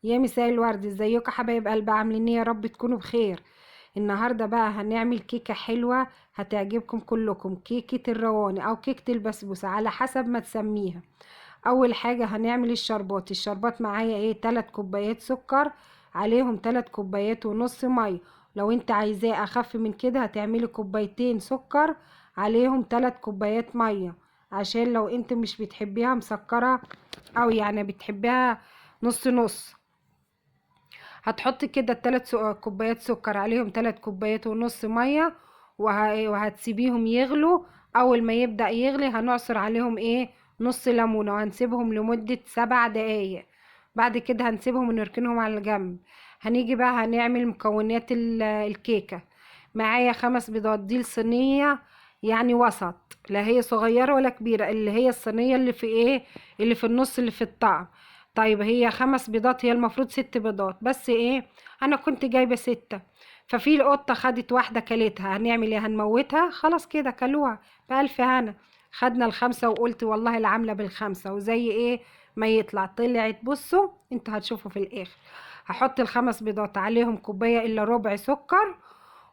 يا مساء الورد، ازيكم حبايب قلبي؟ عاملين ايه؟ يا رب تكونوا بخير. النهارده بقى هنعمل كيكه حلوه هتعجبكم كلكم، كيكه الرواني او كيكه البسبوسه على حسب ما تسميها. اول حاجه هنعمل الشربات معايا ايه؟ 3 كوبايات سكر، عليهم 3 كوبايات ونص ميه. لو انت عايزاه اخف من كده هتعملي كوبايتين سكر عليهم 3 كوبايات ميه، عشان لو انت مش بتحبيها مسكره او يعني بتحبيها نص نص. هتحطي كده كوبايات سكر عليهم 3 كوبايات ونص ميه، وهتسيبيهم يغلوا. اول ما يبدأ يغلي هنعصر عليهم ايه؟ نص ليمونه، وهنسيبهم لمدة 7 دقايق. بعد كده هنسيبهم ونركنهم على جنب. هنيجي بقى هنعمل مكونات الكيكه. معايا 5 بيضات، دي الصينيه يعني وسط، لا هي صغيره ولا كبيره، اللي هي الصينيه اللي في ايه؟ اللي في النص، اللي في الطعم. طيب هي 5 بيضات، هي المفروض 6 بيضات، بس ايه، انا كنت جايبة 6. ففي القطة خدت واحدة كلتها، هنعمل ايه؟ هنموتها؟ خلاص كده كلوها بألف هنا. خدنا ال5 وقلت والله العاملة ب5، وزي ايه ما يطلع طلعت. بصوا انتوا هتشوفوا في الاخر. هحط ال5 بيضات عليهم كوباية الا ربع سكر،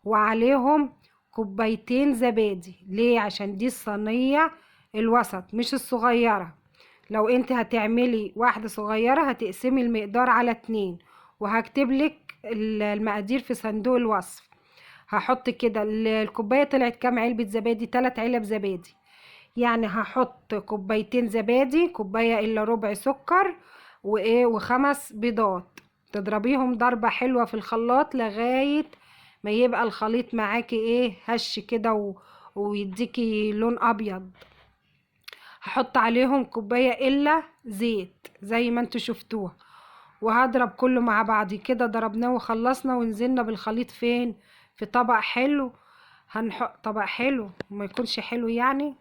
وعليهم كوبايتين زبادي. ليه؟ عشان دي الصينية الوسط مش الصغيرة. لو انت هتعملي واحدة صغيرة هتقسمي المقدار على 2، وهكتبلك المقادير في صندوق الوصف. هحط كده الكوباية طلعت كام علبة زبادي؟ 3 علب زبادي. يعني هحط كوبايتين زبادي، كوباية الا ربع سكر، وايه، و5 بيضات. تضربيهم ضربة حلوة في الخلاط لغاية ما يبقى الخليط معاكي ايه؟ هش كده ويديكي لون ابيض. هحط عليهم كوباية الا زيت زي ما انتوا شفتوها، وهضرب كله مع بعض كده. ضربناه وخلصنا ونزلنا بالخليط فين؟ في طبق حلو. هنحط طبق حلو، ما يكونش حلو يعني،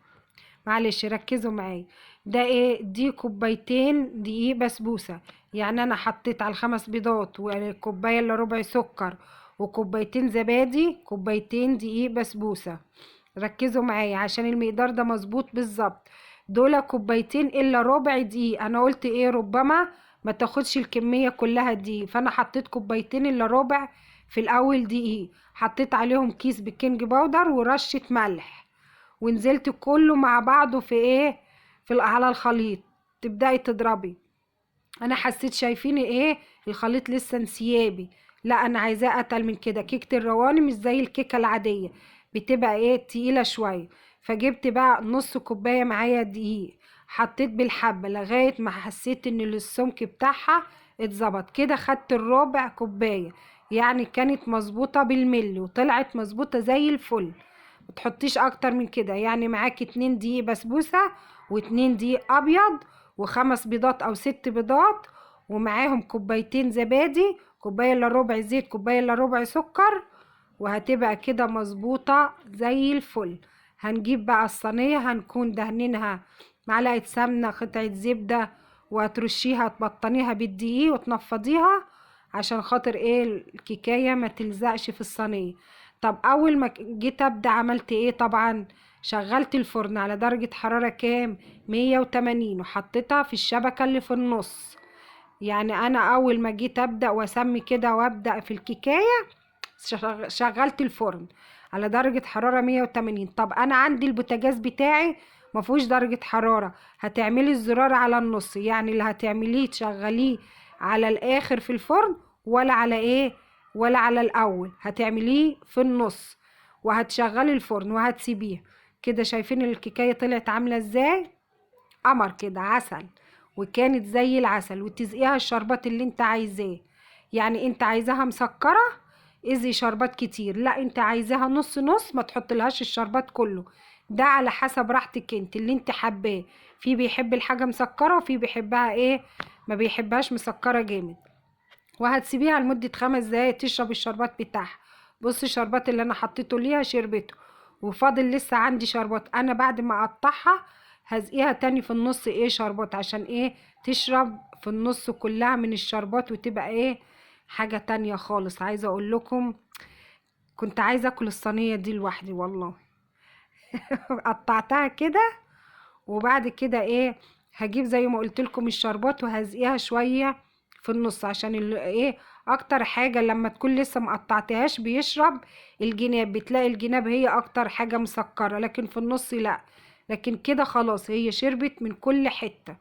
معلش ركزوا معايا. ده ايه؟ دي كوبايتين دقيق بسبوسة. يعني انا حطيت على ال5 بيضات وكوباية الا ربع سكر وكوبايتين زبادي، كوبايتين دقيق بسبوسة. ركزوا معايا عشان المقدار ده مظبوط بالظبط. دول كوبايتين الا ربع دقيق. انا قلت ايه؟ ربما ما تاخدش الكمية كلها دي، فانا حطيت كوبايتين الا ربع في الاول دقيق. حطيت عليهم كيس بيكنج باودر ورشة ملح، ونزلت كله مع بعضه في ايه؟ على الخليط. تبدأي تضربي. انا حسيت، شايفين ايه؟ الخليط لسه انسيابي. لا انا عايزاه اتقل من كده. كيكه الرواني مش زي الكيكه العاديه، بتبقى ايه؟ تقيله شويه. فجبت بقى نص كوبايه معايا دقيق، حطيت بالحبه لغايه ما حسيت ان السمك بتاعها اتظبط كده. خدت الربع كوبايه، يعني كانت مظبوطه بالملي وطلعت مظبوطه زي الفل. متحطيش اكتر من كده. يعني معاكي 2 دقيق بسبوسه، و2 دقيق ابيض، و5 بيضات او 6 بيضات، ومعاهم كوبايتين زبادي، كوبايه الا ربع زيت، كوبايه الا ربع سكر، وهتبقى كده مظبوطه زي الفل. هنجيب بقى الصينيه، هنكون دهنينها معلقه سمنه، قطعه زبده، وهترشيها تبطنيها بالدقيق وتنفضيها عشان خاطر ايه؟ الكيكايه ما تلزقش في الصينيه. طب اول ما جيت ابدا عملت ايه؟ طبعا شغلت الفرن على درجة حرارة كام؟ 180، وحطيتها في الشبكة اللي في النص. يعني انا اول ما جيت ابدا واسمي كده وابدا في الكيكايه، شغلت الفرن على درجة حرارة 180. طب انا عندي البوتاجاز بتاعي مفهوش درجة حرارة. هتعملي الزرار على النص، يعني اللي هتعمليه تشغليه على الاخر في الفرن، ولا على ايه؟ ولا على الاول، هتعمليه في النص. وهتشغلي الفرن وهتسيبيه كده. شايفين الكيكايه طلعت عامله ازاي؟ قمر كده، عسل. وكانت زي العسل. وتسقيها الشربات اللي انت عايزاه. يعني انت عايزاها مسكره، اذي شربات كتير. لا انت عايزاها نص نص، ما تحطلهاش الشربات كله. ده على حسب راحتك انت، اللي انت حباه. في بيحب الحاجه مسكره، وفي بيحبها ايه؟ ما بيحبهاش مسكره جامد. وهتسيبيها لمدة 5 دقايق تشرب الشربات بتاعها. بصي الشربات اللي انا حطيته ليها شربته، وفاضل لسه عندي شربات. انا بعد ما اقطعها هزقيها تاني في النص ايه؟ شربات. عشان ايه؟ تشرب في النص كلها من الشربات، وتبقى ايه؟ حاجة تانية خالص. عايزة اقول لكم كنت عايزة اكل الصينية دي لوحدي والله. قطعتها كده، وبعد كده ايه؟ هجيب زي ما قلت لكم الشربات وهزقيها شوية في النص عشان ايه، اكتر حاجة لما تكون لسه مقطعتهاش بيشرب الجناب، بتلاقي الجناب هي اكتر حاجة مسكرة، لكن في النص لا. لكن كده خلاص هي شربت من كل حتة.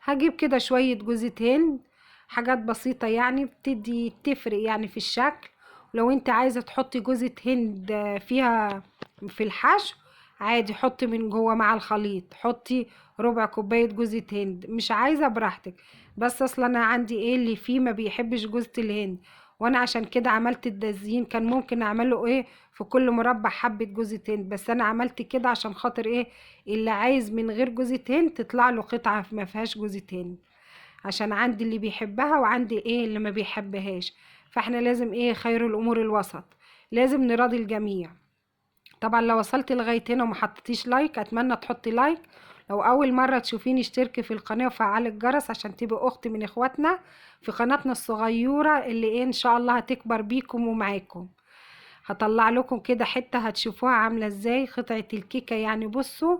هجيب كده شوية جوزة هند، حاجات بسيطة يعني بتدي تفرق يعني في الشكل. لو انت عايزة تحطي جوزة هند فيها في الحشو عادي، حطي من جوه مع الخليط، حطي ربع كوباية جوزة هند، مش عايزة براحتك. بس اصلا انا عندي ايه اللي فيه ما بيحبش جوزة الهند، وانا عشان كده عملت التزيين. كان ممكن اعمله ايه في كل مربع حبة جوزة هند، بس انا عملت كده عشان خاطر ايه، اللي عايز من غير جوزة هند تطلع له قطعة ما فيهاش جوزة هند، عشان عندي اللي بيحبها وعندي ايه اللي ما بيحبهاش. فاحنا لازم ايه، خير الامور الوسط، لازم نراضي الجميع. طبعا لو وصلت لغاية هنا وما حطيتيش لايك اتمنى تحطي لايك. لو اول مرة تشوفيني اشتركي في القناة وفعلي الجرس عشان تبقى اختي من اخواتنا في قناتنا الصغيرة اللي ايه ان شاء الله هتكبر بيكم ومعاكم. هطلع لكم كده حتة هتشوفوها عاملة ازاي قطعة الكيكة، يعني بصوا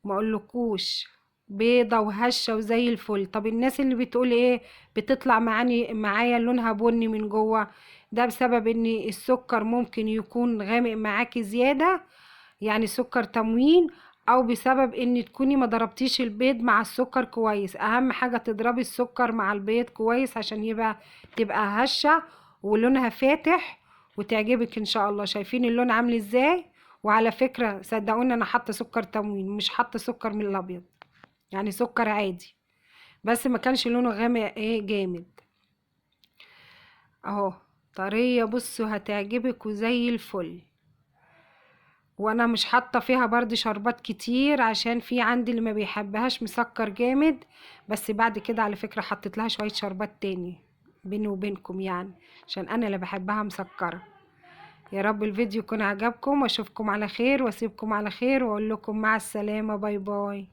ما اقولكوش بيضة وهشة وزي الفل. طب الناس اللي بتقول ايه بتطلع معايا لونها بني من جوه، ده بسبب ان السكر ممكن يكون غامق معاكي زيادة، يعني سكر تموين، او بسبب ان تكوني ما ضربتيش البيض مع السكر كويس. اهم حاجة تضربي السكر مع البيض كويس عشان تبقى هشة ولونها فاتح وتعجبك ان شاء الله. شايفين اللون عامل ازاي؟ وعلى فكرة صدقوني انا حاطة سكر تموين، مش حاطة سكر من الابيض، يعني سكر عادي، بس ما كانش لونه غامق ايه جامد. اهو طرية بصوا هتعجبك وزي الفل. وانا مش حاطه فيها برضه شربات كتير عشان في عندي اللي ما بيحبهاش مسكر جامد، بس بعد كده على فكره حطيت لها شويه شربات تاني بيني وبينكم يعني، عشان انا اللي بحبها مسكره. يا رب الفيديو يكون عجبكم، واشوفكم على خير واسيبكم على خير واقول لكم مع السلامه، باي باي.